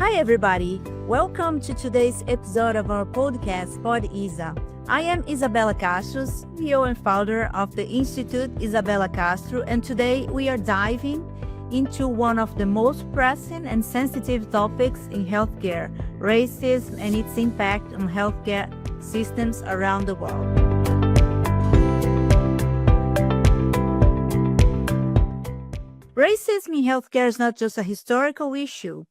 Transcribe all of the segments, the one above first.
Hi, everybody. Welcome to today's episode of our podcast, Pod Isa. I am Isabela Castro, CEO and founder of the Institute Isabela Castro, and today we are diving into one of the most pressing and sensitive topics in healthcare, racism and its impact on healthcare systems around the world. Racism in healthcare is not just a historical issue.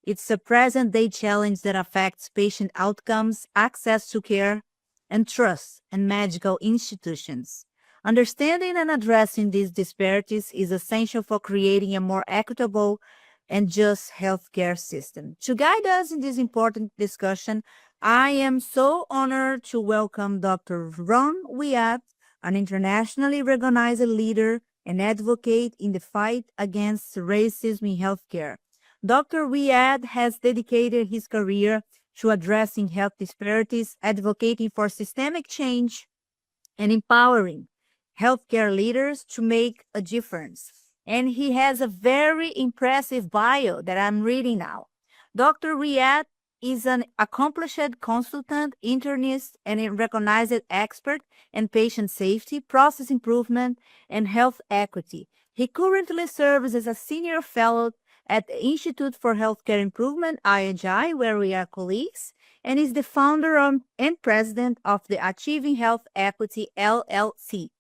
It's a present-day challenge that affects patient outcomes, access to care, and trust in medical institutions. Understanding and addressing these disparities is essential for creating a more equitable and just healthcare system. To guide us in this important discussion, I am so honored to welcome Dr. Ronald Wyatt, an internationally recognized leader and advocate in the fight against racism in healthcare. Dr. Wyatt has dedicated his career to addressing health disparities, advocating for systemic change, and empowering healthcare leaders to make a difference. And he has a very impressive bio that I'm reading now. Dr. Wyatt is an accomplished consultant, internist, and a recognized expert in patient safety, process improvement, and health equity. He currently serves as a senior fellow at the Institute for Healthcare Improvement, IHI, where we are colleagues, and is the founder and president of the Achieving Health Equity LLC.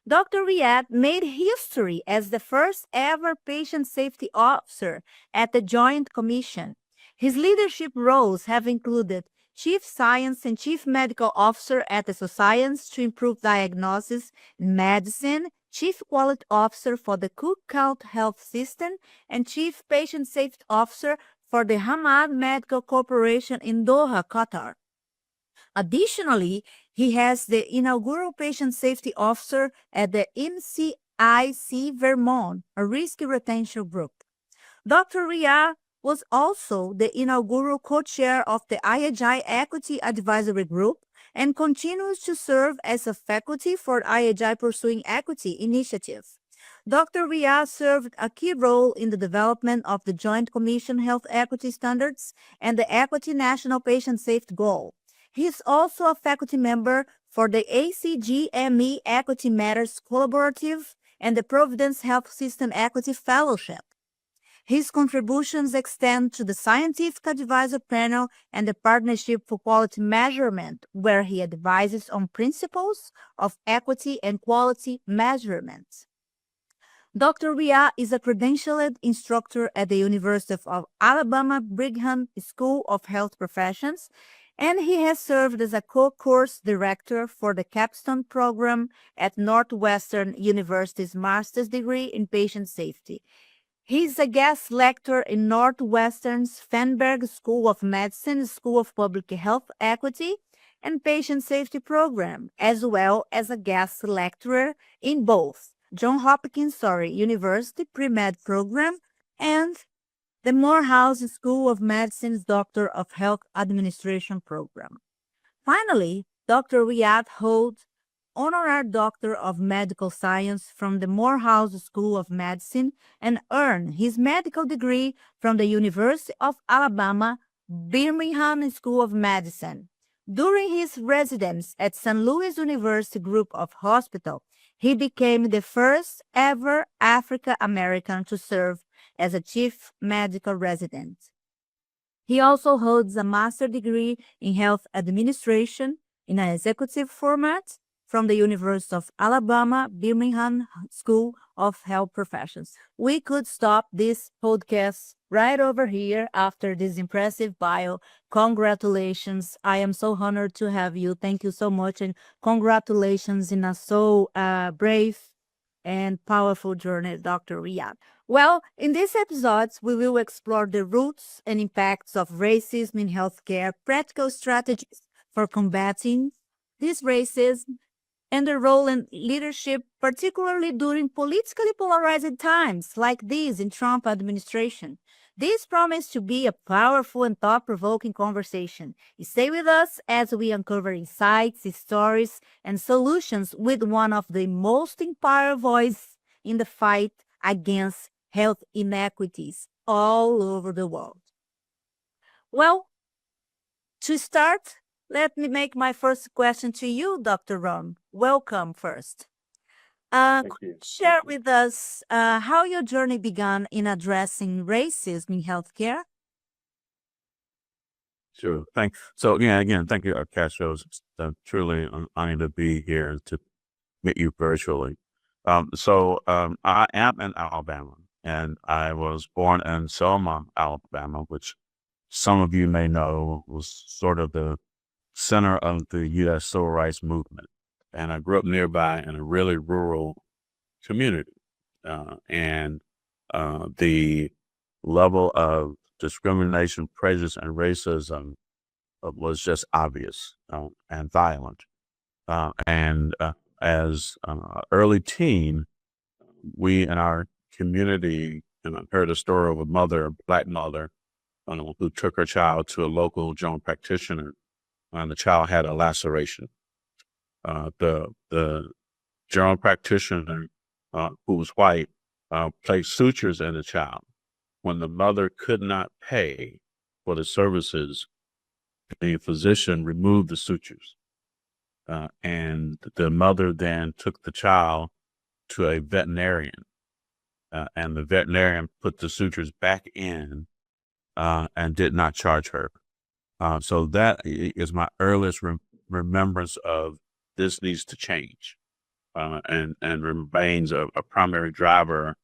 Dr. Wyatt made history as the first ever patient safety officer at the Joint Commission. His leadership roles have included Chief Science and Chief Medical Officer at the Society to Improve Diagnosis in Medicine, Chief Quality Officer for the Cook County Health System, and Chief Patient Safety Officer for the Hamad Medical Corporation in Doha, Qatar. Additionally, he has the inaugural Patient Safety Officer at the MCIC Vermont, a risk retention group. Dr. Wyatt was also the inaugural co-chair of the IHI Equity Advisory Group and continues to serve as a faculty for IHI Pursuing Equity Initiative. Dr. Wyatt served a key role in the development of the Joint Commission Health Equity Standards and the Equity National Patient Safety Goal. He is also a faculty member for the ACGME Equity Matters Collaborative and the Providence Health System Equity Fellowship. His contributions extend to the Scientific Advisor Panel and the Partnership for Quality Measurement, where he advises on principles of equity and quality measurement. Dr. Wyatt is a credentialed instructor at the University of Alabama Brigham School of Health Professions, and he has served as a co-course director for the capstone program at Northwestern University's master's degree in patient safety. He's a guest lecturer in Northwestern's Feinberg School of Medicine, School of Public Health Equity, and Patient Safety Program, as well as a guest lecturer in both Johns Hopkins University Pre-Med Program and the Morehouse School of Medicine's Doctor of Health Administration Program. Finally, Dr. Wyatt holds Honorary Doctor of Medical Science from the Morehouse School of Medicine and earned his medical degree from the University of Alabama Birmingham School of Medicine. During his residence at St. Louis University Group of Hospital, he became the first ever African American to serve as a chief medical resident. He also holds a master's degree in health administration in an executive format from the University of Alabama Birmingham School of Health Professions. We could stop this podcast right over here after this impressive bio. Congratulations. I am so honored to have you. Thank you so much. And congratulations in a so brave and powerful journey, Dr. Wyatt. Well, in these episodes, we will explore the roots and impacts of racism in healthcare, practical strategies for combating this racism, and the role in leadership, particularly during politically polarized times like these in Trump administration. This promises to be a powerful and thought-provoking conversation. Stay with us as we uncover insights, stories, and solutions with one of the most empowered voices in the fight against health inequities all over the world. Well, to start, let me make my first question to you, Dr. Ron. Welcome first. Thank Could you. you share with us how your journey began in addressing racism in healthcare? Sure. So yeah, again, thank you, Castro. It's truly an honor to be here to meet you virtually. I am in Alabama, and I was born in Selma, Alabama, which some of you may know was sort of the center of the U.S. Civil Rights movement. And I grew up nearby in a really rural community, and the level of discrimination, prejudice, and racism was just obvious and violent. And as an early teen, we in our community, and I heard a story of a mother, a Black mother, who took her child to a local general practitioner, and the child had a laceration. The general practitioner, who was white, placed sutures in the child. When the mother could not pay for the services, the physician removed the sutures. And the mother then took the child to a veterinarian, and the veterinarian put the sutures back in and did not charge her. So that is my earliest remembrance of this needs to change, and remains a primary driver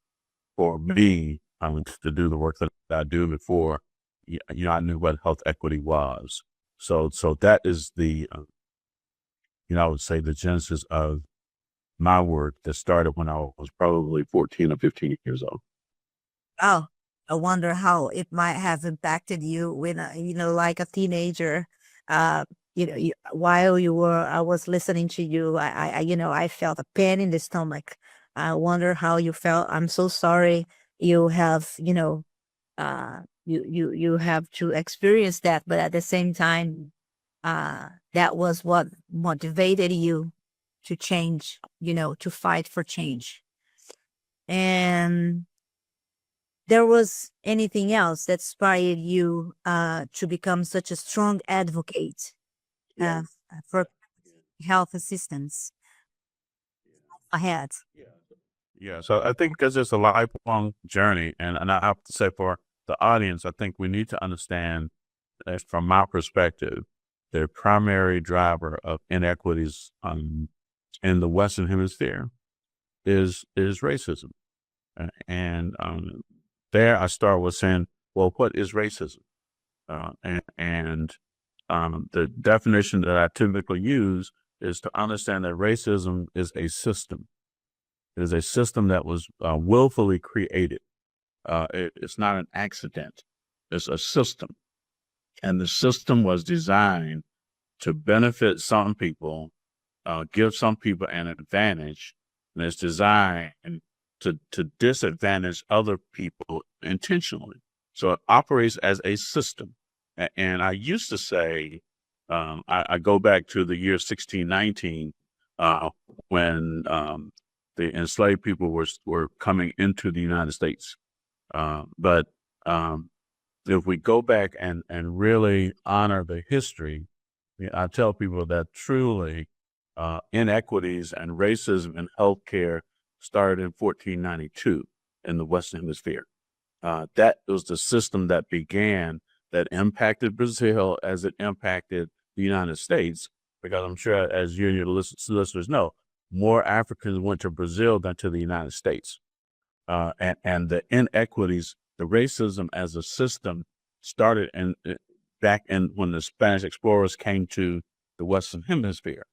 for me to do the work that I do before I knew what health equity was. So that is the I would say the genesis of my work that started when I was probably 14 or 15 years old. Oh, I wonder how it might have impacted you when, like a teenager. Uh, while I was listening to you, I felt a pain in the stomach. I wonder how you felt. I'm so sorry you have, you have to experience that, but at the same time, that was what motivated you to change, to fight for change. And there was anything else that inspired you to become such a strong advocate Yeah. for health assistance ahead? Yeah. So I think because it's a lifelong journey, and I have to say for the audience, I think we need to understand that from my perspective, the primary driver of inequities in the Western Hemisphere is racism. And there I start with saying, well, what is racism? And the definition that I typically use is to understand that racism is a system. It is a system that was willfully created. It's not an accident. It's a system. And the system was designed to benefit some people, give some people an advantage, and it's designed to disadvantage other people intentionally. So it operates as a system. And I used to say, I go back to the year 1619, when the enslaved people were coming into the United States. But if we go back and really honor the history, I tell people that truly inequities and racism in healthcare started in 1492 in the Western Hemisphere. That was the system that began, that impacted Brazil as it impacted the United States, because I'm sure, as you and your listeners know, more Africans went to Brazil than to the United States. And the inequities, the racism as a system started back in when the Spanish explorers came to the Western Hemisphere.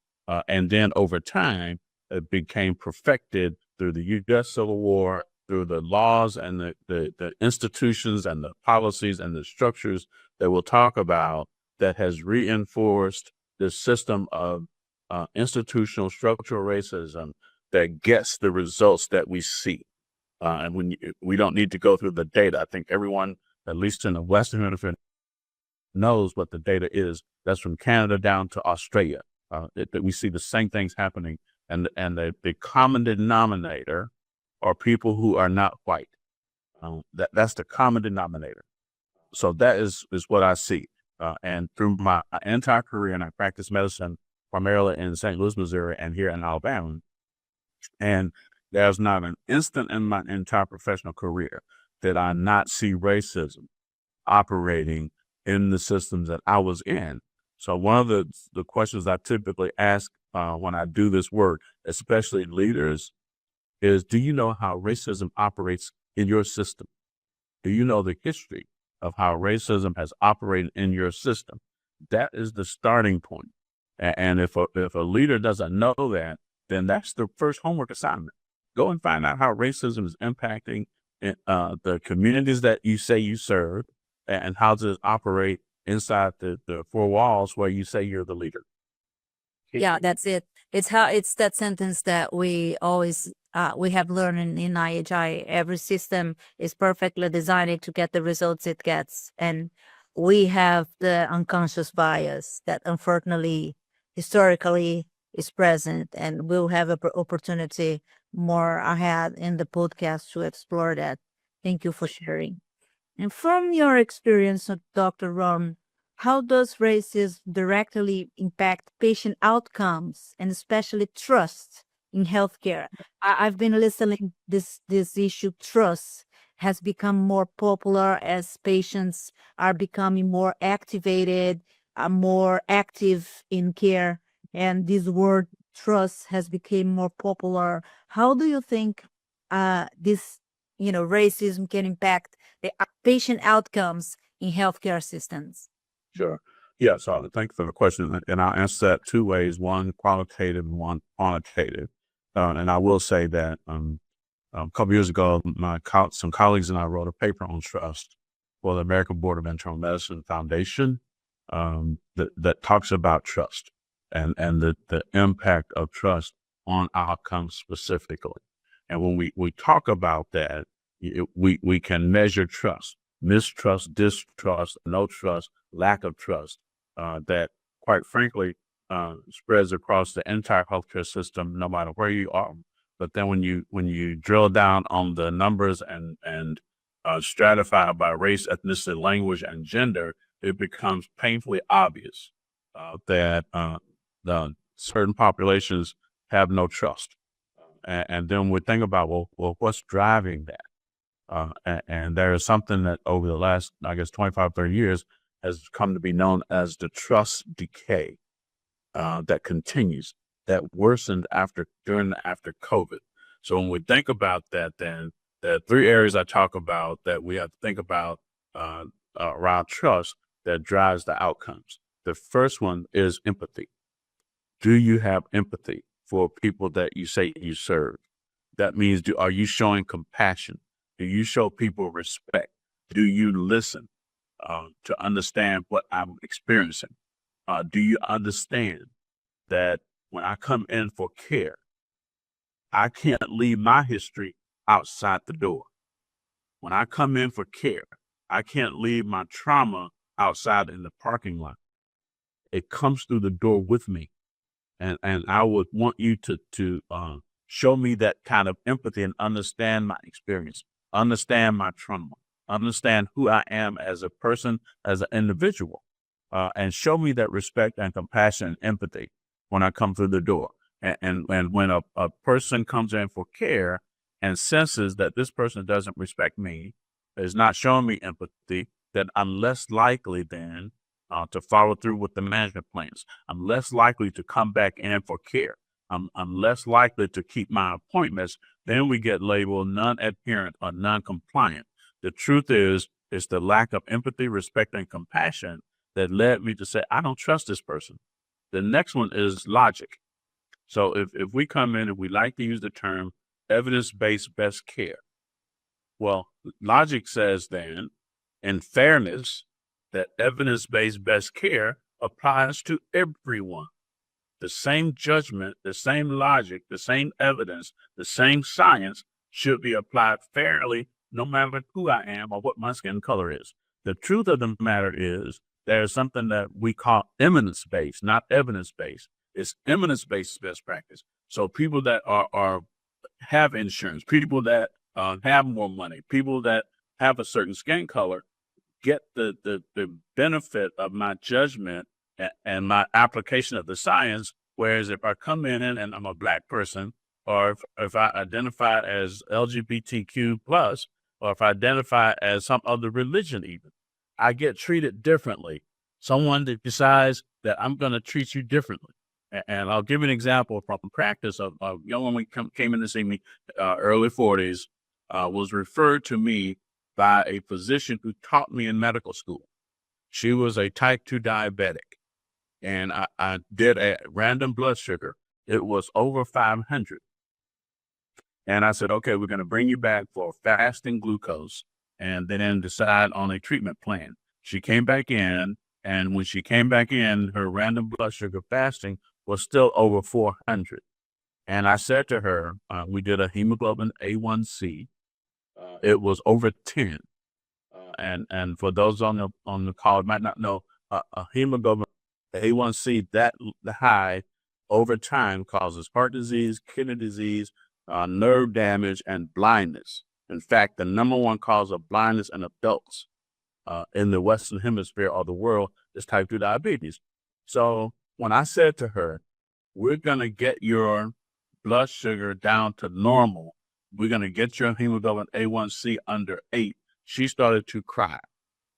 And then over time, it became perfected through the U.S. Civil War, through the laws and the institutions and the policies and the structures that we'll talk about, that has reinforced this system of institutional structural racism that gets the results that we see. And we don't need to go through the data. I think everyone, at least in the Western Hemisphere, knows what the data is. That's from Canada down to Australia. That we see the same things happening, and the common denominator are people who are not white. That's the common denominator. So that is what I see. And through my entire career, and I practiced medicine primarily in St. Louis, Missouri, and here in Alabama. And there's not an instant in my entire professional career that I not see racism operating in the systems that I was in. So one of the questions I typically ask when I do this work, especially leaders, is, do you know how racism operates in your system? Do you know the history of how racism has operated in your system? That is the starting point. And if a leader doesn't know that, then that's the first homework assignment. Go and find out how racism is impacting the communities that you say you serve, and how does it operate inside the four walls where you say you're the leader. Yeah, that's it. It's that sentence that we always we have learned in IHI. Every system is perfectly designed to get the results it gets, and we have the unconscious bias that unfortunately historically is present, and we'll have an opportunity more ahead in the podcast to explore that. Thank you for sharing. And from your experience, Dr. Ron, how does racism directly impact patient outcomes and especially trust in healthcare? I've been listening. This issue, trust, has become more popular as patients are becoming more activated, more active in care, and this word trust has become more popular. How do you think this racism can impact the patient outcomes in healthcare systems? Sure. Yeah. So thank you for the question. And I'll answer that two ways, one qualitative and one quantitative. And I will say that a couple years ago, some colleagues and I wrote a paper on trust for the American Board of Internal Medicine Foundation that talks about trust and the impact of trust on outcomes specifically. And when we talk about that, we can measure trust, mistrust, distrust, no trust, lack of trust, that quite frankly spreads across the entire healthcare system, no matter where you are. But then when you drill down on the numbers and stratify by race, ethnicity, language, and gender, it becomes painfully obvious that the certain populations have no trust. And then we think about, well, what's driving that? And there is something that over the last, I guess, 25, 30 years has come to be known as the trust decay that continues, that worsened after COVID. So when we think about that, then there are three areas I talk about that we have to think about around trust that drives the outcomes. The first one is empathy. Do you have empathy for people that you say you serve? That means, are you showing compassion? Do you show people respect? Do you listen to understand what I'm experiencing? Do you understand that when I come in for care, I can't leave my history outside the door? When I come in for care, I can't leave my trauma outside in the parking lot. It comes through the door with me. And I would want you to show me that kind of empathy and understand my experience, understand my trauma, understand who I am as a person, as an individual, and show me that respect and compassion and empathy when I come through the door. And when a person comes in for care and senses that this person doesn't respect me, is not showing me empathy, then I'm less likely then to follow through with the management plans. I'm less likely to come back in for care. I'm less likely to keep my appointments. Then we get labeled non-adherent or non-compliant. The truth is, it's the lack of empathy, respect, and compassion that led me to say, I don't trust this person. The next one is logic. So if we come in and we like to use the term evidence-based best care, well, logic says then, in fairness, that evidence-based best care applies to everyone. The same judgment, the same logic, the same evidence, the same science should be applied fairly, no matter who I am or what my skin color is. The truth of the matter is there's something that we call eminence-based, not evidence-based. It's eminence-based best practice. So people that have insurance, people that have more money, people that have a certain skin color, get the benefit of my judgment and my application of the science. Whereas if I come in and I'm a Black person, or if I identify as LGBTQ plus, or if I identify as some other religion even, I get treated differently. Someone that decides that I'm going to treat you differently. And I'll give you an example from practice of a young woman came in to see me, early 40s, was referred to me by a physician who taught me in medical school. She was a type 2 diabetic, and I did a random blood sugar. It was over 500. And I said, okay, we're going to bring you back for fasting glucose and then decide on a treatment plan. She came back in, and when she came back in, her random blood sugar fasting was still over 400. And I said to her, we did a hemoglobin A1C. It was over 10. And for those on the call might not know, a hemoglobin A1C that high over time causes heart disease, kidney disease, nerve damage, and blindness. In fact, the number one cause of blindness in adults in the Western Hemisphere of the world is type 2 diabetes. So when I said to her, we're going to get your blood sugar down to normal, we're going to get your hemoglobin A1C under 8, she started to cry.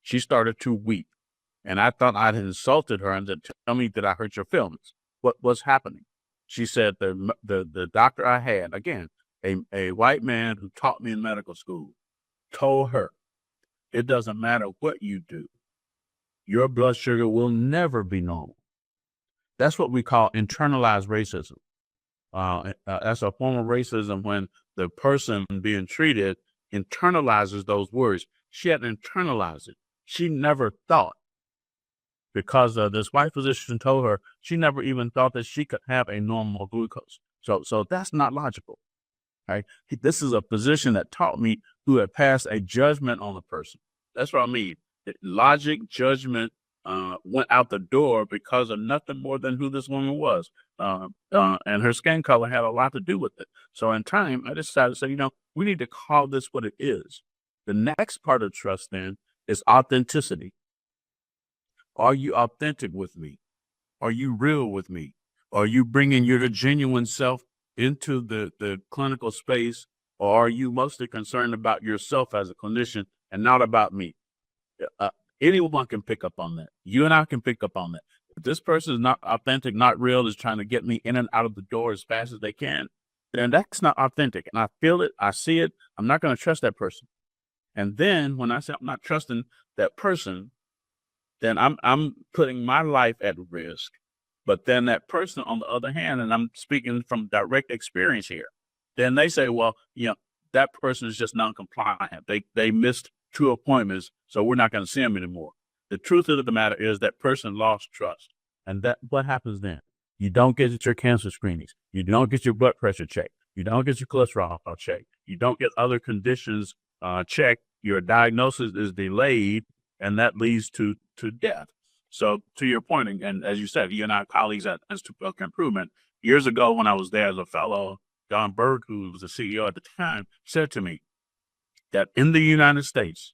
She started to weep. And I thought I'd insulted her and said, tell me, did I hurt your feelings? What was happening? She said the doctor I had, again, a white man who taught me in medical school, told her, it doesn't matter what you do, your blood sugar will never be normal. That's what we call internalized racism. That's a form of racism when the person being treated internalizes those words. She had internalized it. She never thought, because this white physician told her, she never even thought that she could have a normal glucose. So that's not logical, right? This is a physician that taught me, who had passed a judgment on the person. That's what I mean. Logic, judgment went out the door because of nothing more than who this woman was. And her skin color had a lot to do with it. So in time, I decided to say, we need to call this what it is. The next part of trust then is authenticity. Are you authentic with me? Are you real with me? Are you bringing your genuine self into the clinical space? Or are you mostly concerned about yourself as a clinician and not about me? Anyone can pick up on that. You and I can pick up on that. If this person is not authentic, not real, is trying to get me in and out of the door as fast as they can, then that's not authentic. And I feel it. I see it. I'm not going to trust that person. And then when I say I'm not trusting that person, then I'm putting my life at risk. But then that person, on the other hand, and I'm speaking from direct experience here, then they say, well, that person is just non-compliant. They missed 2 appointments, so we're not going to see them anymore. The truth of the matter is that person lost trust. And that what happens then? You don't get your cancer screenings. You don't get your blood pressure checked. You don't get your cholesterol checked. You don't get other conditions checked. Your diagnosis is delayed, and that leads to death. So to your point, and as you said, you and I are colleagues at Institute for Health Improvement, years ago when I was there as a fellow, Don Berg, who was the CEO at the time, said to me that in the United States,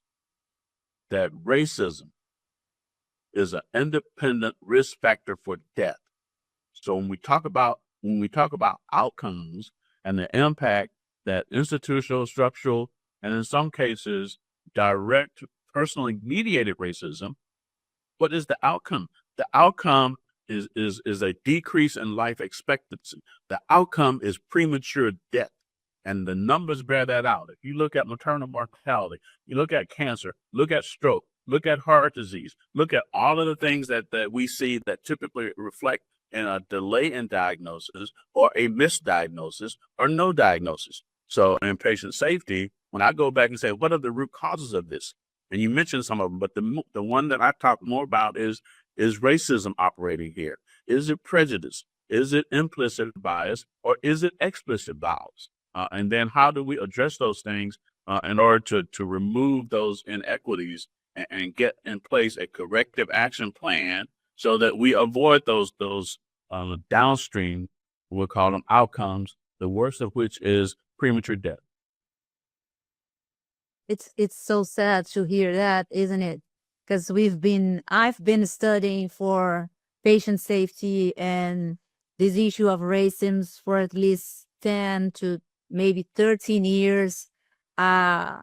that racism is an independent risk factor for death. So when we talk about outcomes and the impact that institutional, structural, and in some cases, direct, personally mediated racism, what is the outcome? The outcome is a decrease in life expectancy. The outcome is premature death. And the numbers bear that out. If you look at maternal mortality, you look at cancer, look at stroke, look at heart disease, look at all of the things that we see that typically reflect in a delay in diagnosis or a misdiagnosis or no diagnosis. So in patient safety, when I go back and say, what are the root causes of this? And you mentioned some of them, but the one that I talk more about is racism operating here? Is it prejudice? Is it implicit bias? Or is it explicit bias? And then how do we address those things in order to remove those inequities and get in place a corrective action plan so that we avoid those downstream, we'll call them outcomes, the worst of which is premature death. It's so sad to hear that, isn't it? because I've been studying for patient safety and this issue of racism for at least 10 to maybe 13 years. I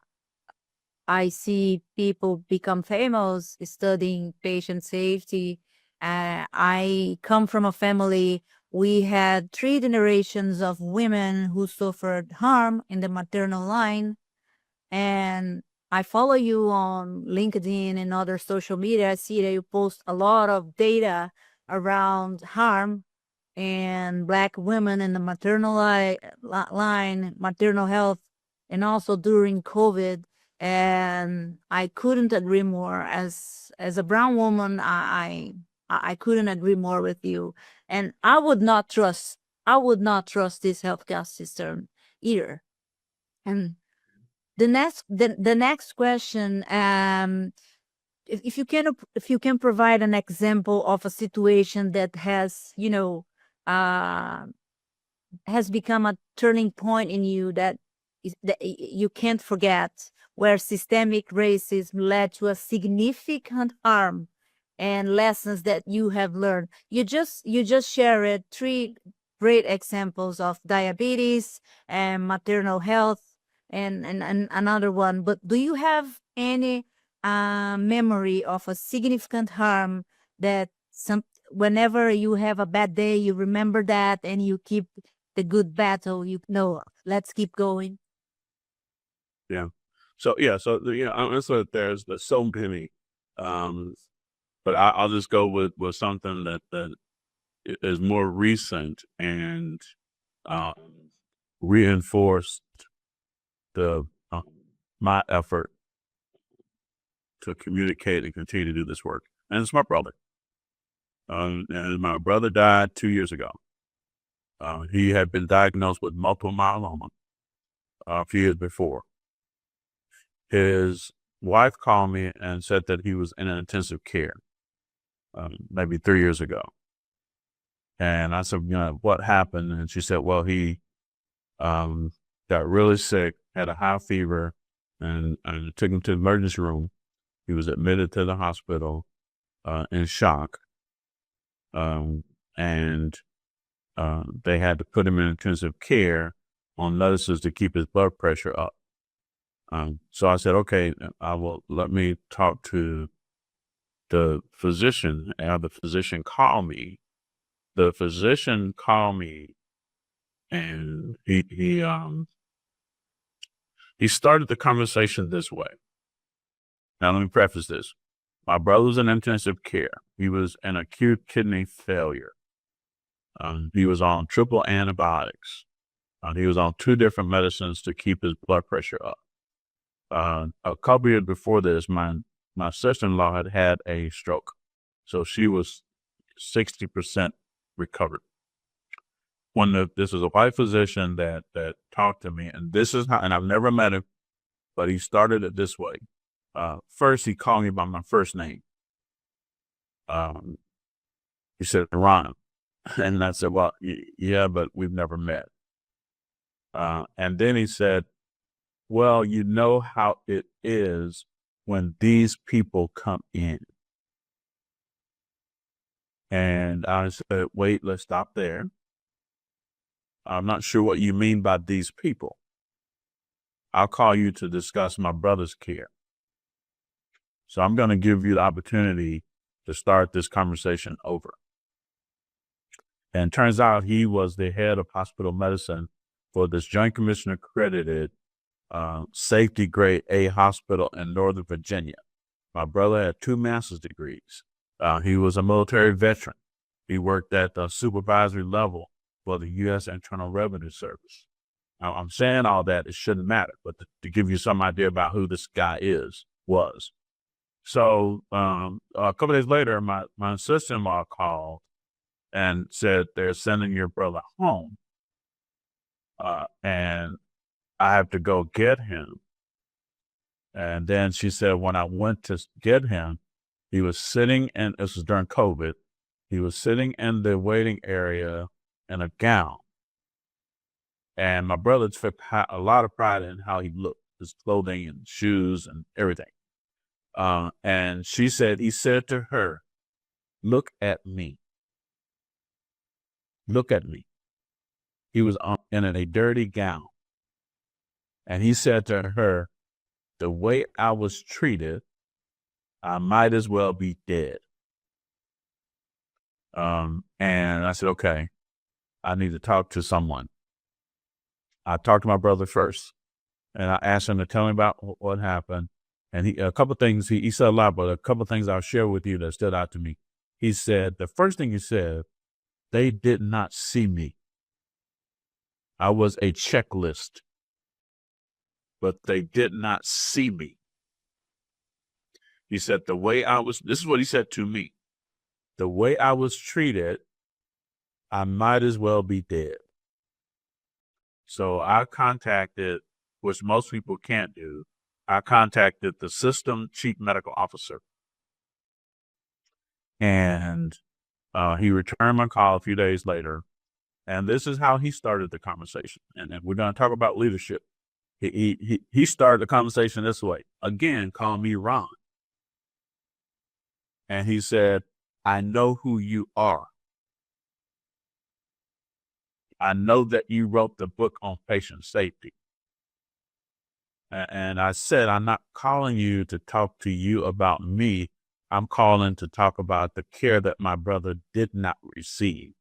see people become famous studying patient safety. I come from a family, we had 3 generations of women who suffered harm in the maternal line. And I follow you on LinkedIn and other social media. I see that you post a lot of data around harm and Black women in the maternal line, maternal health, and also during COVID. And I couldn't agree more. As a brown woman, I couldn't agree more with you. And I would not trust this healthcare system either. And the next question, if you can provide an example of a situation that has has become a turning point in you that you can't forget, where systemic racism led to a significant harm and lessons that you have learned. You just shared 3 great examples of diabetes and maternal health and another one. But do you have any memory of a significant harm that whenever you have a bad day, you remember that and you keep the good battle, let's keep going? Yeah. So honestly, there's so many, but I'll just go with something that is more recent and reinforced my effort to communicate and continue to do this work. And it's my brother. And my brother died 2 years ago. He had been diagnosed with multiple myeloma a few years before. His wife called me and said that he was in an intensive care maybe 3 years ago. And I said, what happened? And she said, well, he got really sick, had a high fever, and took him to the emergency room. He was admitted to the hospital in shock. And they had to put him in intensive care on medicines to keep his blood pressure up. So I said, okay, let me talk to the physician. And the physician called me. The physician called me, and he started the conversation this way. Now, let me preface this. My brother was in intensive care. He was in acute kidney failure. He was on triple antibiotics. He was on 2 different medicines to keep his blood pressure up. A couple years before this, my sister-in-law had a stroke. So she was 60% recovered. This was a white physician that talked to me, and this is how, and I've never met him, but he started it this way. First, he called me by my first name. He said, Ron. And I said, well, yeah, but we've never met. And then he said, well, you know how it is when these people come in. And I said, wait, let's stop there. I'm not sure what you mean by these people. I'll call you to discuss my brother's care. So I'm going to give you the opportunity to start this conversation over. And it turns out he was the head of hospital medicine for this Joint Commission accredited safety grade A hospital in Northern Virginia. My brother had 2 master's degrees. He was a military veteran. He worked at the supervisory level for the U.S. Internal Revenue Service. Now, I'm saying all that, it shouldn't matter, but to give you some idea about who this guy was. So a couple days later, my sister-in-law called and said they're sending your brother home. And I have to go get him. And then she said, when I went to get him, he was sitting, and this was during COVID, he was sitting in the waiting area in a gown. And my brother took a lot of pride in how he looked, his clothing and shoes and everything. And she said, he said to her, "Look at me. Look at me." He was in a dirty gown. And he said to her, "The way I was treated, I might as well be dead." And I said, okay, I need to talk to someone. I talked to my brother first, and I asked him to tell me about what happened. And a couple of things, he said a lot, but a couple of things I'll share with you that stood out to me. He said, the first thing he said, they did not see me. I was a checklist, but they did not see me. He said, this is what he said to me. The way I was treated, I might as well be dead. So I contacted, which most people can't do, I contacted the system chief medical officer. And he returned my call a few days later. And this is how he started the conversation. And we're going to talk about leadership. He started the conversation this way. Again, call me Ron. And he said, "I know who you are. I know that you wrote the book on patient safety." And I said, "I'm not calling you to talk to you about me. I'm calling to talk about the care that my brother did not receive.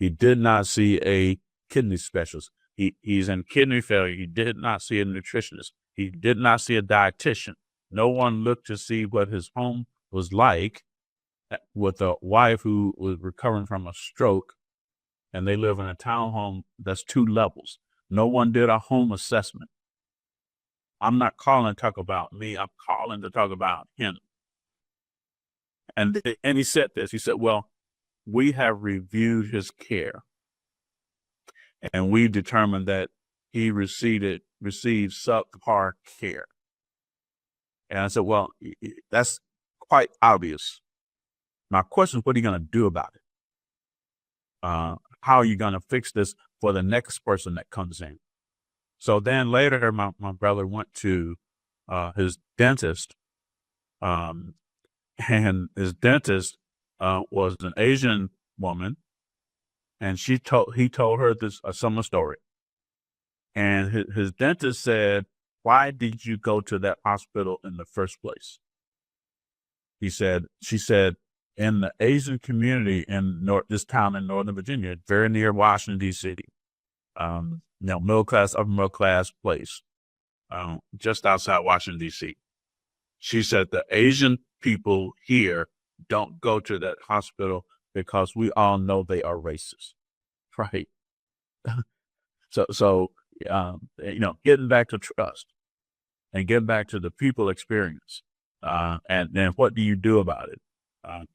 He did not see a kidney specialist. He's in kidney failure. He did not see a nutritionist. He did not see a dietitian. No one looked to see what his home was like with a wife who was recovering from a stroke, and they live in a townhome that's 2 levels. No one did a home assessment. I'm not calling to talk about me. I'm calling to talk about him." And he said this. He said, "Well, we have reviewed his care, and we determined that he received subpar care." And I said, "Well, that's quite obvious. My question is, what are you going to do about it? How are you going to fix this for the next person that comes in?" So then later, my brother went to his dentist, and his dentist was an Asian woman, and he told her this a similar story. And his dentist said, "Why did you go to that hospital in the first place?" She said, "In the Asian community in this town in Northern Virginia, very near Washington, D.C., middle class, upper middle class place, just outside Washington, D.C. She said, the Asian people here don't go to that hospital because we all know they are racist." Right. So, getting back to trust and getting back to the people experience, and then what do you do about it?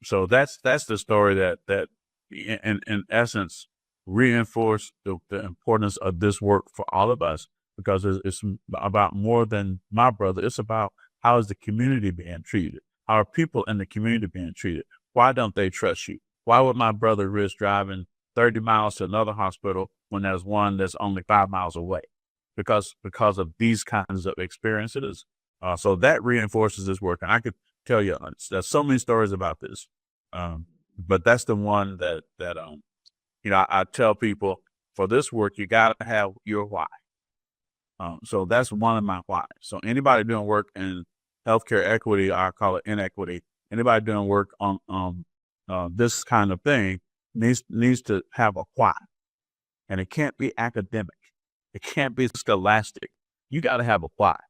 So that's the story that in essence reinforced the importance of this work for all of us, because it's about more than my brother. It's about how is the community being treated? How are people in the community being treated? Why don't they trust you? Why would my brother risk driving 30 miles to another hospital when there's one that's only 5 miles away? Because of these kinds of experiences. So that reinforces this work. And I could tell you, there's so many stories about this. But that's the one that I tell people, for this work, you got to have your why. So that's one of my whys. So anybody doing work in healthcare equity, I call it inequity, anybody doing work on this kind of thing needs to have a why. And it can't be academic. It can't be scholastic. You got to have a why,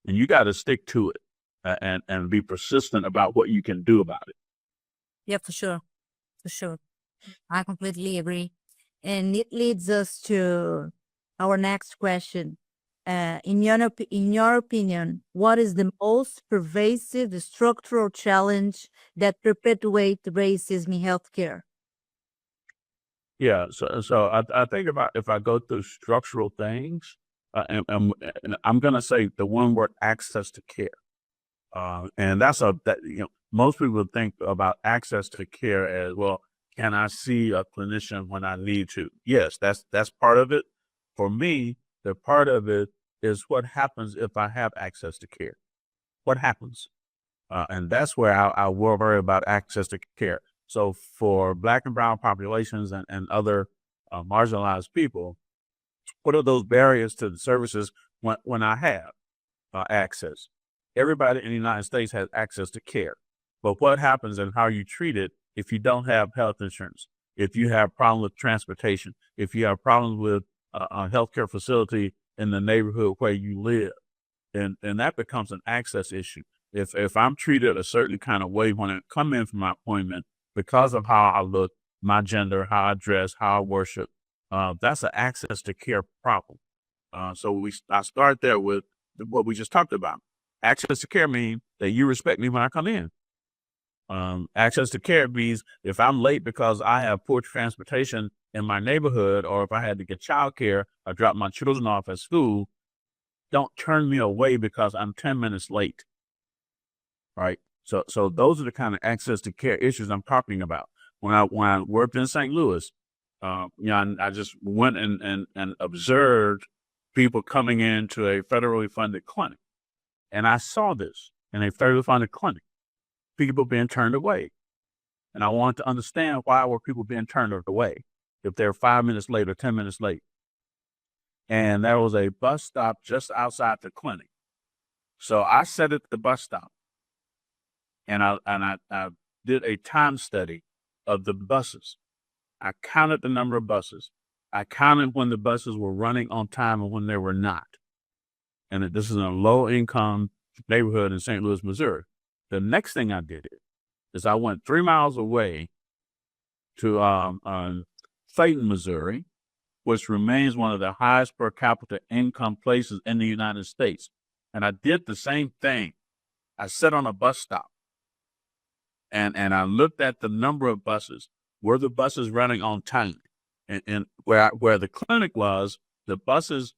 and you got to stick to it, and be persistent about what you can do about it. Yeah, for sure. For sure. I completely agree. And it leads us to our next question. In your opinion, what is the most pervasive structural challenge that perpetuates racism in healthcare? Yeah. So I think about, if I go through structural things, and I'm going to say the one word, access to care. And most people think about access to care as, well, can I see a clinician when I need to? Yes, that's part of it. For me, the part of it is what happens if I have access to care. what happens? And that's where I worry about access to care. So for Black and brown populations and other marginalized people, what are those barriers to the services when I have access? Everybody in the United States has access to care. But what happens and how you treat it if you don't have health insurance, if you have problems with transportation, if you have problems with a healthcare facility in the neighborhood where you live, and that becomes an access issue. If I'm treated a certain kind of way when I come in for my appointment because of how I look, my gender, how I dress, how I worship, that's an access to care problem. So I start there with what we just talked about. Access to care means that you respect me when I come in. Access to care means if I'm late because I have poor transportation in my neighborhood, or if I had to get childcare or drop my children off at school, don't turn me away because I'm 10 minutes late. Right. So those are the kind of access to care issues I'm talking about. When I worked in St. Louis, I just went and observed people coming into a federally funded clinic. And I saw this in a federally funded clinic, people being turned away. And I wanted to understand why were people being turned away if they're 5 minutes late or 10 minutes late. And there was a bus stop just outside the clinic. So I sat at the bus stop and I did a time study of the buses. I counted the number of buses. I counted when the buses were running on time and when they were not. And this is in a low-income neighborhood in St. Louis, Missouri. The next thing I did is I went 3 miles away to Clayton, Missouri, which remains one of the highest per capita income places in the United States. And I did the same thing. I sat on a bus stop and I looked at the number of buses. Were the buses running on time? And where the clinic was, the buses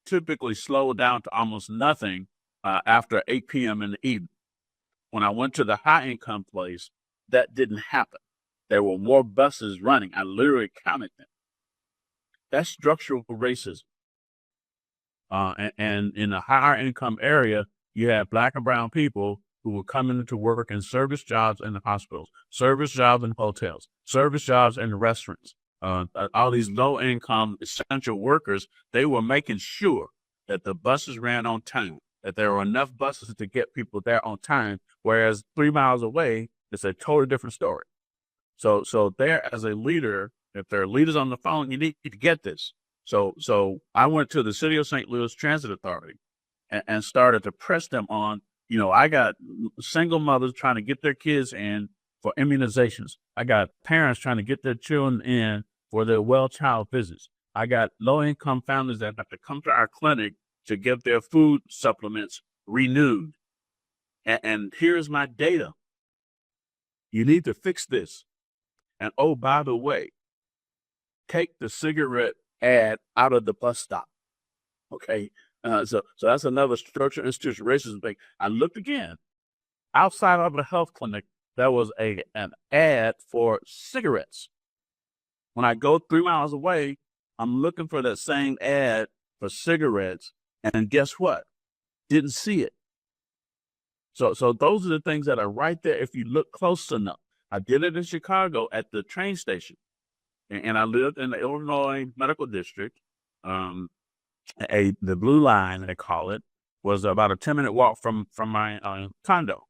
typically slowed down to almost nothing after 8 p.m. in the evening. When I went to the high income place, that didn't happen. There were more buses running. I literally counted them. That's structural racism. And in a higher income area, you have Black and brown people who were coming to work in service jobs in the hospitals, service jobs in hotels, service jobs in restaurants. All these low income essential workers, they were making sure that the buses ran on time, that there were enough buses to get people there on time, whereas 3 miles away, it's a totally different story. So there as a leader, if there are leaders on the phone, you need to get this. So I went to the City of St. Louis Transit Authority and started to press them on, I got single mothers trying to get their kids in for immunizations. I got parents trying to get their children in for their well child visits. I got low-income families that have to come to our clinic to get their food supplements renewed. And here's my data. You need to fix this. And oh, by the way, take the cigarette ad out of the bus stop. Okay. So that's another structural institutional racism thing. I looked again. Outside of a health clinic, there was an ad for cigarettes. When I go 3 miles away, I'm looking for that same ad for cigarettes. And guess what? Didn't see it. So those are the things that are right there if you look close enough. I did it in Chicago at the train station. And I lived in the Illinois Medical District. The Blue Line, they call it, was about a 10-minute walk from my condo.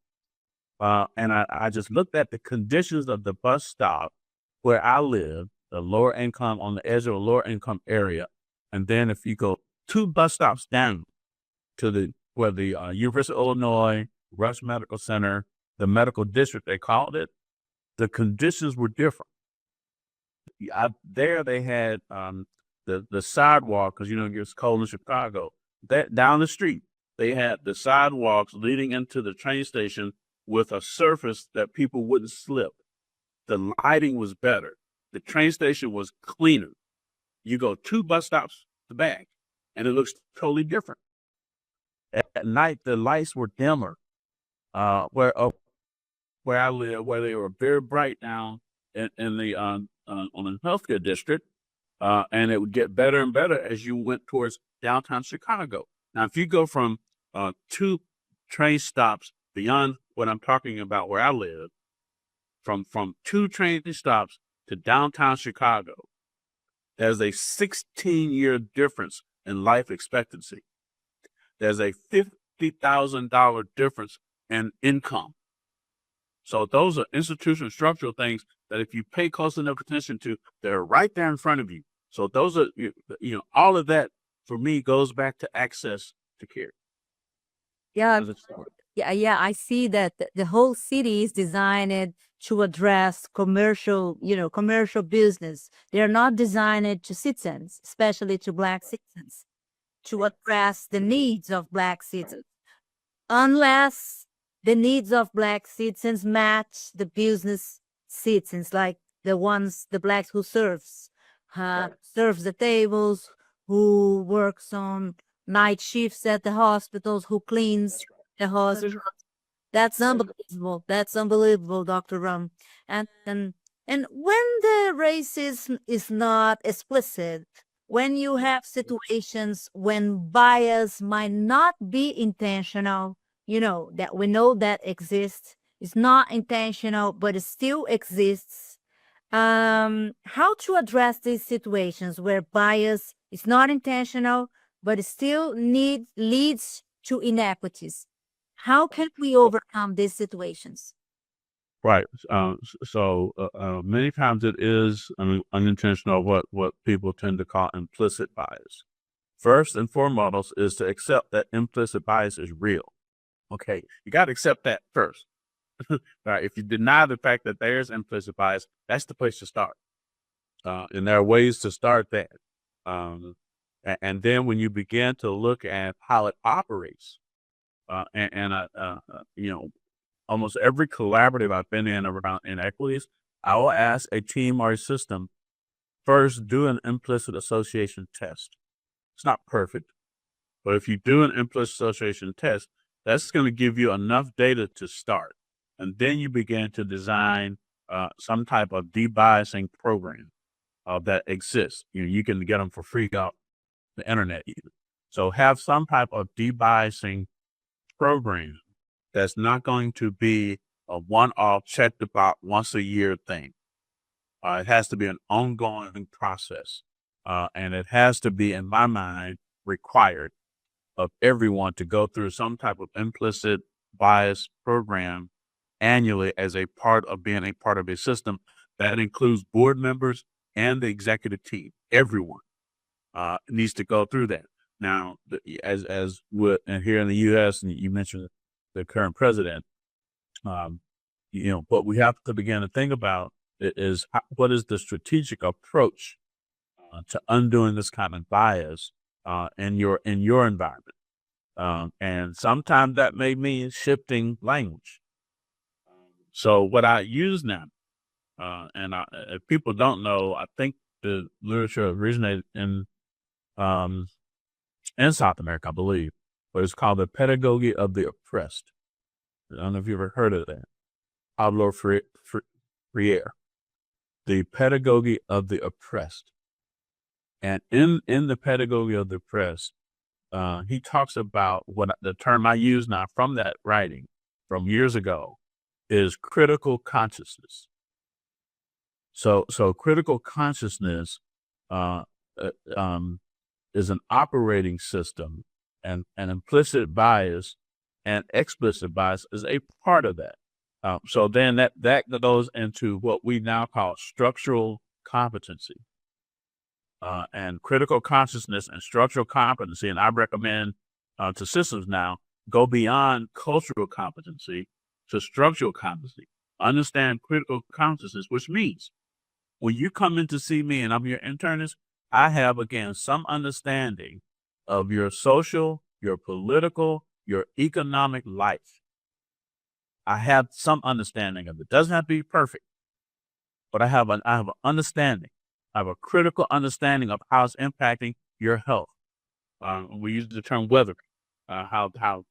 And I just looked at the conditions of the bus stop where I live, the lower income, on the edge of a lower income area. And then if you go 2 bus stops down to where the University of Illinois, Rush Medical Center, the medical district, they called it, the conditions were different. There they had the sidewalk, because it's cold in Chicago. That down the street, they had the sidewalks leading into the train station with a surface that people wouldn't slip. The lighting was better. The train station was cleaner. You go 2 bus stops back, and it looks totally different. At night, the lights were dimmer. Where I live, where they were very bright now in the on the healthcare district, and it would get better and better as you went towards downtown Chicago. Now, if you go from 2 train stops beyond what I'm talking about where I live, from 2 train stops to downtown Chicago, there's a 16-year difference in life expectancy. There's a $50,000 difference in income. So those are institutional structural things that if you pay close enough attention to, they're right there in front of you. So those are, all of that for me goes back to access to care. Yeah, As it started. yeah. I see that the whole city is designed to address commercial business. They're not designed to citizens, especially to Black citizens, to address the needs of Black citizens. Unless the needs of Black citizens match the business citizens, like the Blacks who serves the tables, who works on night shifts at the hospitals, who cleans the hospitals. That's unbelievable. That's unbelievable, Dr. Rum. And when the racism is not explicit, when you have situations when bias might not be intentional, that we know that exists, it's not intentional, but it still exists. How to address these situations where bias is not intentional, but it still leads to inequities? How can we overcome these situations? Right. So many times it is unintentional, what people tend to call implicit bias. First and foremost is to accept that implicit bias is real. Okay, you got to accept that first. Right. If you deny the fact that there's implicit bias, that's the place to start. And there are ways to start that. And then when you begin to look at how it operates, almost every collaborative I've been in around inequities, I will ask a team or a system first, do an implicit association test. It's not perfect, but if you do an implicit association test, that's going to give you enough data to start. And then you begin to design some type of debiasing program that exists. You can get them for free off the internet even. So have some type of debiasing program that's not going to be a one-off check the box once a year thing. It has to be an ongoing process. And it has to be, in my mind, required of everyone to go through some type of implicit bias program annually as a part of being a part of a system that includes board members and the executive team. Everyone needs to go through that. Now, as with and here in the U.S., and you mentioned the current president, what we have to begin to think about is what is the strategic approach to undoing this kind of bias in your environment. And sometimes that may mean shifting language. So what I use now, if people don't know, I think the literature originated in South America, I believe, but it's called the pedagogy of the oppressed. I don't know if you've ever heard of that. Pablo Freire, the pedagogy of the oppressed. And in the pedagogy of the oppressed, he talks about what the term I use now from that writing from years ago is critical consciousness. So critical consciousness is an operating system, and an implicit bias and explicit bias is a part of that. So then that goes into what we now call structural competency. And critical consciousness and structural competency, and I recommend to systems now, go beyond cultural competency to structural competency. Understand critical consciousness, which means when you come in to see me and I'm your internist, I have, again, some understanding of your social, your political, your economic life. I have some understanding of it. Doesn't have to be perfect, but I have an understanding. I have a critical understanding of how it's impacting your health. We use the term weathering, how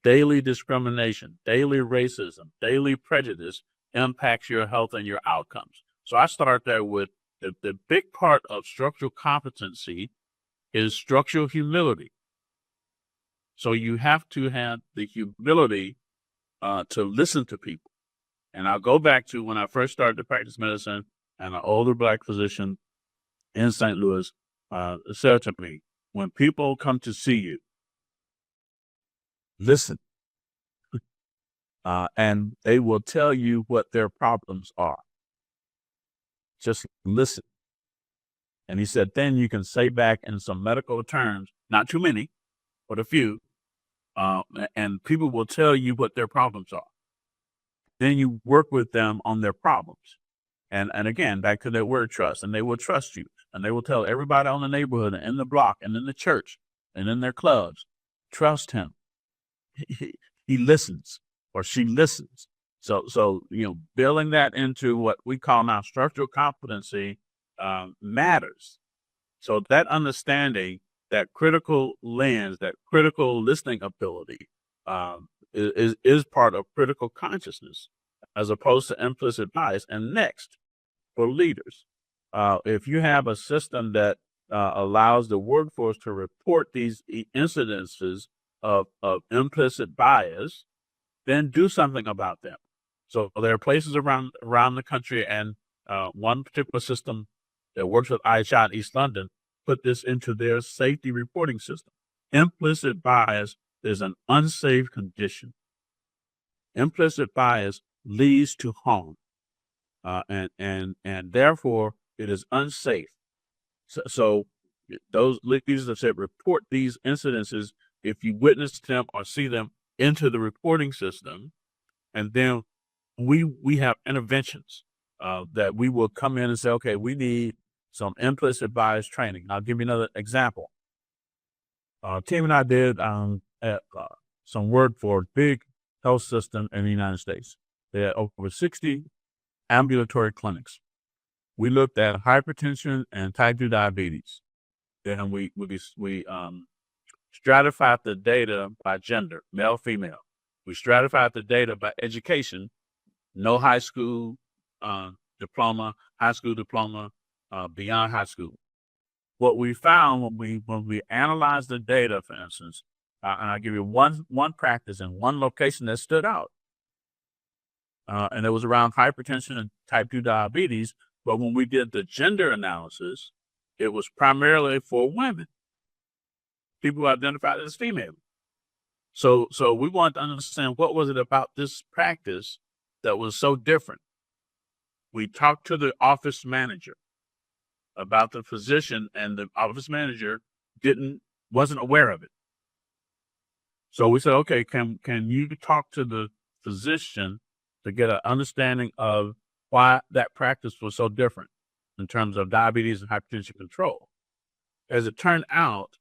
daily discrimination, daily racism, daily prejudice impacts your health and your outcomes. So I start there with the big part of structural competency is structural humility. So you have to have the humility to listen to people. And I'll go back to when I first started to practice medicine, and an older Black physician in St. Louis said to me, when people come to see you, listen, and they will tell you what their problems are. Just listen. And he said, then you can say back in some medical terms, not too many, but a few, and people will tell you what their problems are. Then you work with them on their problems. And again, back to that word trust, and they will trust you, and they will tell everybody on the neighborhood and in the block and in the church and in their clubs, trust him. He listens, or she listens. So building that into what we call now structural competency matters. So that understanding, that critical lens, that critical listening ability is part of critical consciousness, as opposed to implicit bias. And next, for leaders, if you have a system that allows the workforce to report these incidences of implicit bias, then do something about them. So there are places around the country, and one particular system that works with IHI in East London put this into their safety reporting system. Implicit bias is an unsafe condition. Implicit bias leads to harm, and therefore it is unsafe. So those leaders have said, report these incidences if you witness them or see them into the reporting system, and then we have interventions that we will come in and say, okay, we need some implicit bias training. I'll give you another example. Team and I did some work for a big health system in the United States. They had over 60 ambulatory clinics. We looked at hypertension and type 2 diabetes. Then we stratified the data by gender, male, female. We stratified the data by education, no high school diploma, high school diploma, beyond high school. What we found when we analyzed the data, for instance, and I'll give you one practice in one location that stood out, and it was around hypertension and type 2 diabetes. But when we did the gender analysis, it was primarily for women, people who identified as female. So we wanted to understand, what was it about this practice that was so different? We talked to the office manager about the physician, and the office manager wasn't aware of it. So we said, okay, can you talk to the physician to get an understanding of why that practice was so different in terms of diabetes and hypertension control? As it turned out,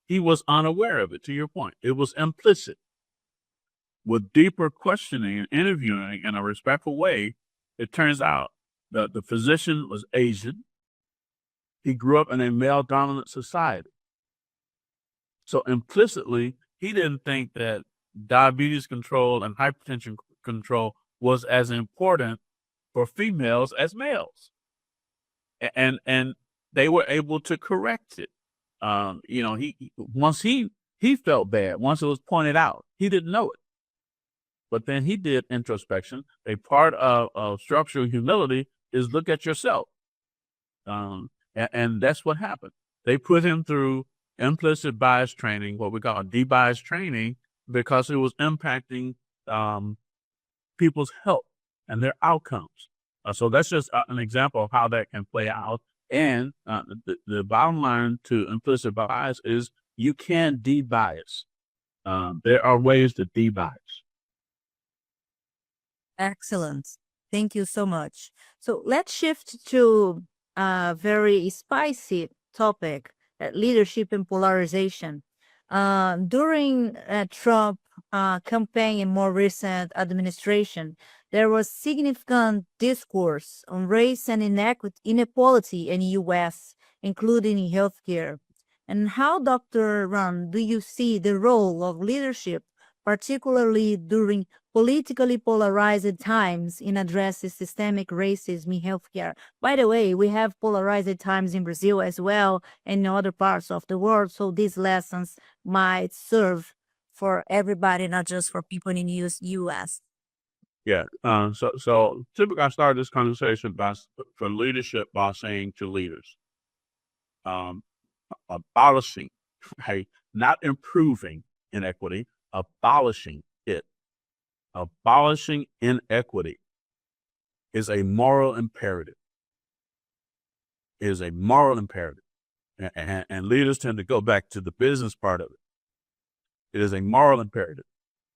he was unaware of it, to your point. It was implicit. With deeper questioning and interviewing in a respectful way, it turns out that the physician was Asian. He grew up in a male-dominant society. So implicitly, he didn't think that diabetes control and hypertension control was as important for females as males. And they were able to correct it. He felt bad once it was pointed out. He didn't know it. But then he did introspection. A part of structural humility is look at yourself. And that's what happened. They put him through implicit bias training, what we call de-bias training, because it was impacting people's health and their outcomes. So that's just an example of how that can play out. And the bottom line to implicit bias is you can de-bias. There are ways to de-bias. Excellent. Thank you so much. So let's shift to a very spicy topic, leadership and polarization. During Trump campaign and more recent administration, there was significant discourse on race and inequality in the U.S., including in healthcare. And how, Dr. Ron, do you see the role of leadership, particularly during politically polarized times, in addressing systemic racism in healthcare? By the way, we have polarized times in Brazil as well and in other parts of the world, so these lessons might serve for everybody, not just for people in U.S.? Yeah. So typically I started this conversation for leadership by saying to leaders, um, abolishing, right? Not improving inequity, abolishing it. Abolishing inequity is a moral imperative. It is a moral imperative. And leaders tend to go back to the business part of it. It is a moral imperative.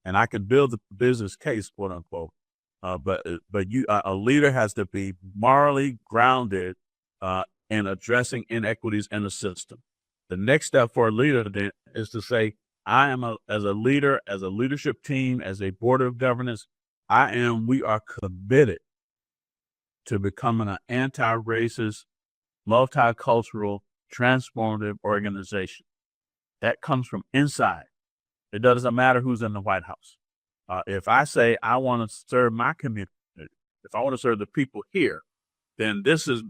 And I can build the business case, quote unquote. But a leader has to be morally grounded in addressing inequities in the system. The next step for a leader then is to say, as a leader, as a leadership team, as a board of governance, we are committed to becoming an anti-racist, multicultural, transformative organization. That comes from inside. It doesn't matter who's in the White House. If I say I want to serve my community, if I want to serve the people here, then this is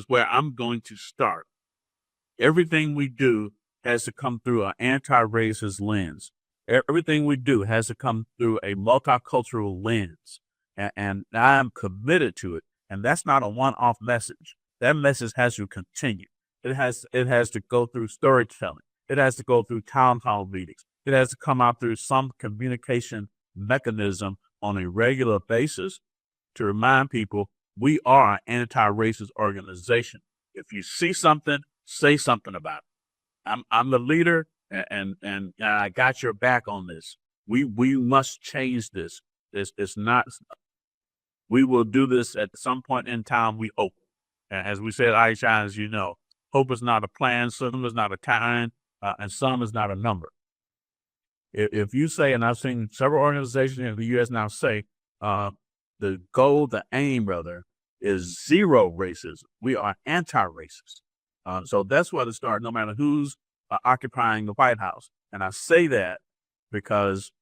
where I'm going to start. Everything we do has to come through an anti-racist lens. Everything we do has to come through a multicultural lens. And I'm committed to it. And that's not a one-off message. That message has to continue. It has to go through storytelling. It has to go through town hall meetings. It has to come out through some communication mechanism on a regular basis to remind people we are an anti-racist organization. If you see something, say something about it. I'm the leader, and I got your back on this. We must change this. It's not. We will do this at some point in time. We hope, and as we said, Aisha, as you know, hope is not a plan. Some is not a time, and some is not a number. If you say, and I've seen several organizations in the U.S. now say, the goal, the aim, rather, is zero racism. We are anti-racist. So that's where to start, no matter who's occupying the White House. And I say that because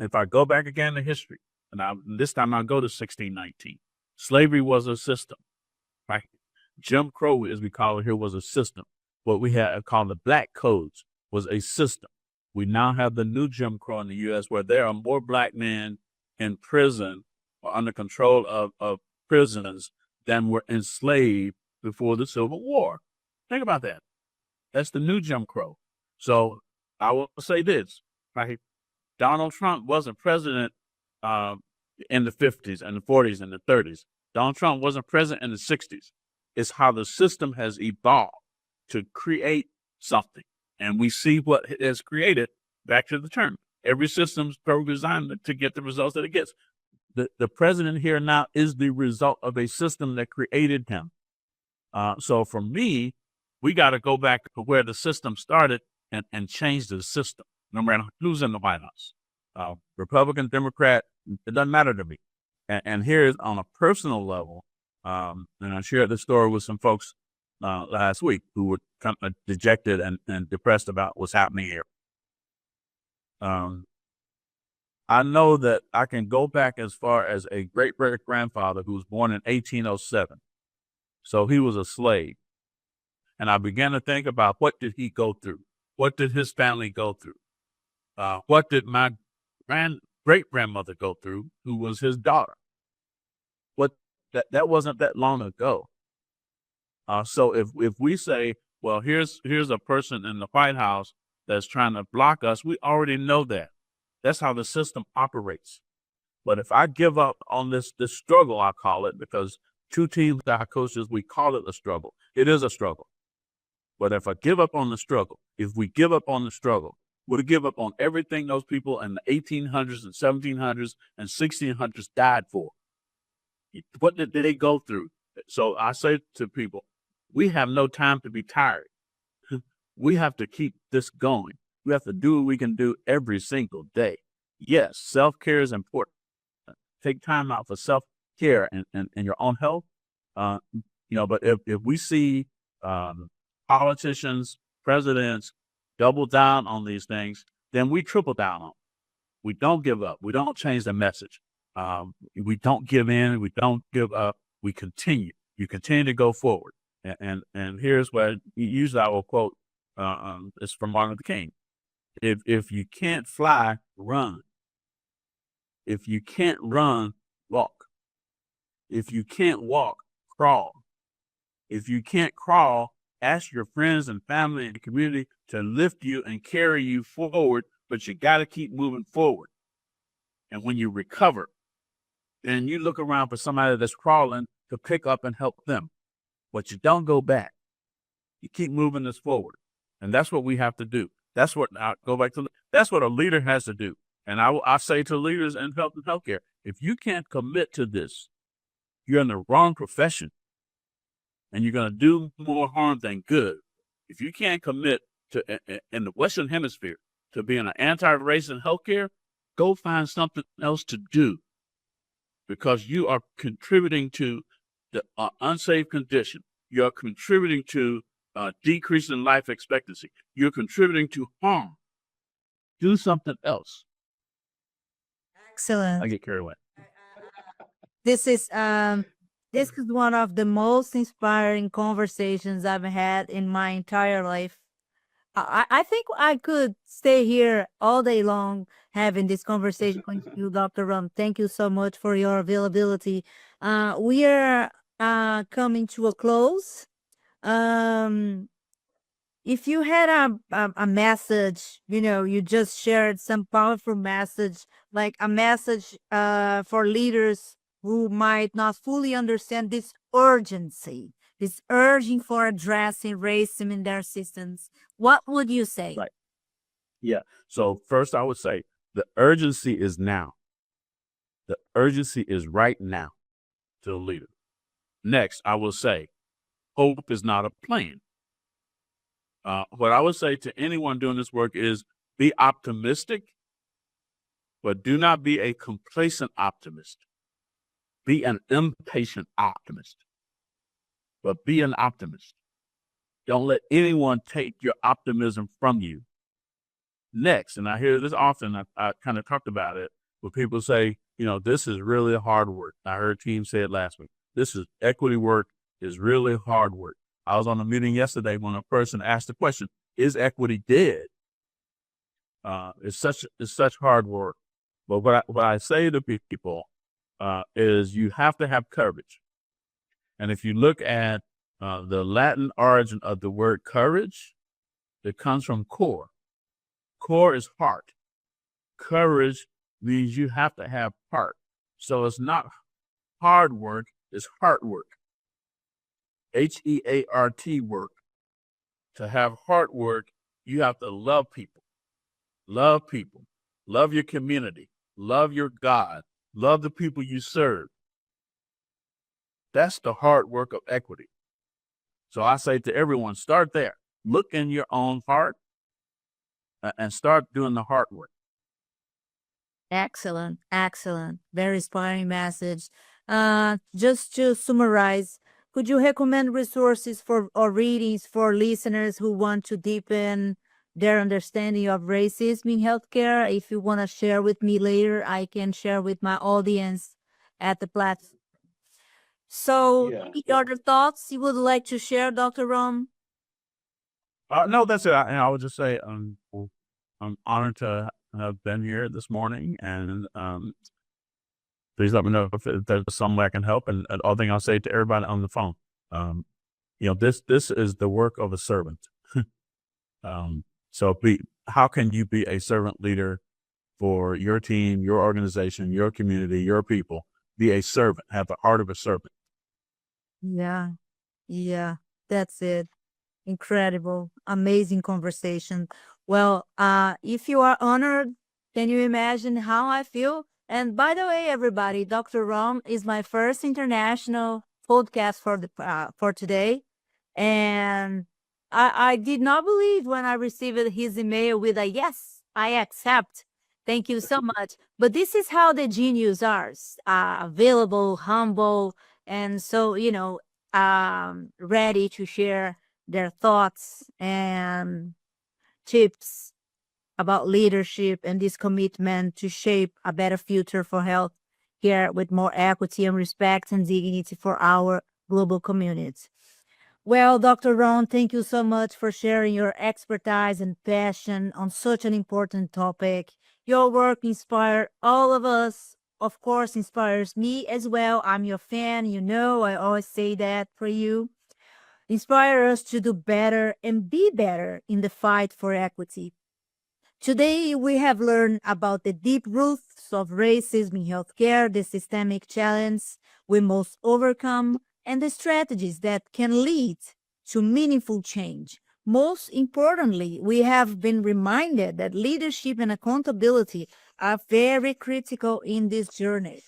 if I go back again to history, and this time I'll go to 1619, slavery was a system, right? Jim Crow, as we call it here, was a system. What we had called the Black Codes was a system. We now have the new Jim Crow in the U.S., where there are more Black men in prison or under control of prisons than were enslaved before the Civil War. Think about that. That's the new Jim Crow. So I will say this, right? Donald Trump wasn't president in the 50s and the 40s and the 30s. Donald Trump wasn't president in the 60s. It's how the system has evolved to create something. And we see what it has created. Back to the term. Every system's designed to get the results that it gets. The president here now is the result of a system that created him. So for me, we got to go back to where the system started and change the system, no matter who's in the White House. Republican, Democrat, it doesn't matter to me. And here's on a personal level, and I shared this story with some folks last week who were kind of dejected and depressed about what's happening here. I know that I can go back as far as a great-great-grandfather who was born in 1807. So he was a slave. And I began to think about, what did he go through? What did his family go through? What did my great-grandmother go through, who was his daughter? That wasn't that long ago. So if we say, well, here's a person in the White House that's trying to block us, we already know that. That's how the system operates. But if I give up on this struggle, I call it, because two teams that I coaches, we call it a struggle. It is a struggle. But if I give up on the struggle, if we give up on the struggle, we'll give up on everything those people in the 1800s and 1700s and 1600s died for. What did they go through? So I say to people, we have no time to be tired. We have to keep this going. We have to do what we can do every single day. Yes, self-care is important. Take time out for self-care and your own health. But if we see politicians, presidents double down on these things, then we triple down on them. We don't give up. We don't change the message. We don't give in. We don't give up. We continue. You continue to go forward. And here's where usually I will quote, it's from Martin Luther King. If you can't fly, run. If you can't run, walk. If you can't walk, crawl. If you can't crawl, ask your friends and family and community to lift you and carry you forward, but you got to keep moving forward. And when you recover, then you look around for somebody that's crawling to pick up and help them. But you don't go back. You keep moving this forward. And that's what we have to do. That's what that's what a leader has to do. And I say to leaders in health and healthcare, if you can't commit to this, you're in the wrong profession and you're going to do more harm than good. If you can't commit to, in the Western Hemisphere, to being an anti-racist in healthcare, go find something else to do, because you are contributing to the unsafe condition. You're contributing to decrease in life expectancy. You're contributing to harm. Do something else. Excellent. I get carried away. This is one of the most inspiring conversations I've had in my entire life. I think I could stay here all day long having this conversation with you, Dr. Rum. Thank you so much for your availability. We are coming to a close. If you had a message, you just shared some powerful message, like a message for leaders who might not fully understand this urgency, this urging for addressing racism in their systems, what would you say? Right. Yeah. So first I would say the urgency is now. The urgency is right now to the leader. Next, I will say, hope is not a plan. What I would say to anyone doing this work is be optimistic, but do not be a complacent optimist. Be an impatient optimist, but be an optimist. Don't let anyone take your optimism from you. Next, and I hear this often, I kind of talked about it, where people say, this is really hard work. I heard a team say it last week. This is equity work, is really hard work. I was on a meeting yesterday when a person asked the question, is equity dead? It's such hard work. But what I say to people is you have to have courage. And if you look at the Latin origin of the word courage, it comes from core. Core is heart. Courage means you have to have heart. So it's not hard work, it's heart work. HEART work. To have heart work, you have to love people. Love people. Love your community. Love your God. Love the people you serve. That's the hard work of equity. So I say to everyone, start there. Look in your own heart and start doing the hard work. Excellent. Very inspiring message. Just to summarize, could you recommend resources or readings for listeners who want to deepen their understanding of racism in healthcare? If you want to share with me later, I can share with my audience at the platform. So, any other thoughts you would like to share, Dr. Rom? No, that's it. I would just say I'm honored to have been here this morning, and please let me know if there's some way I can help. And the other thing I'll say to everybody on the phone, this is the work of a servant. So how can you be a servant leader for your team, your organization, your community, your people? Be a servant, have the heart of a servant. Yeah, that's it. Incredible, amazing conversation. Well, if you are honored, can you imagine how I feel? And by the way, everybody, Dr. Rom is my first international podcast for today. And I did not believe when I received his email with a yes, I accept. Thank you so much. But this is how the genius are, available, humble, and so, ready to share their thoughts and tips about leadership and this commitment to shape a better future for health care with more equity and respect and dignity for our global communities. Well, Dr. Ron, thank you so much for sharing your expertise and passion on such an important topic. Your work inspires all of us. Of course, inspires me as well. I'm your fan. You know, I always say that for you. Inspire us to do better and be better in the fight for equity. Today, we have learned about the deep roots of racism in healthcare, the systemic challenge we must overcome, and the strategies that can lead to meaningful change. Most importantly, we have been reminded that leadership and accountability are very critical in this journey.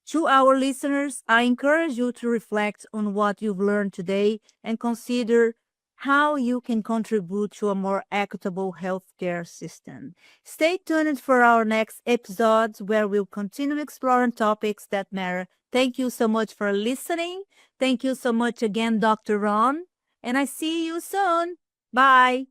To our listeners, I encourage you to reflect on what you've learned today and consider how you can contribute to a more equitable healthcare system. Stay tuned for our next episodes where we'll continue exploring topics that matter. Thank you so much for listening. Thank you so much again, Dr. Ron, and I see you soon. Bye.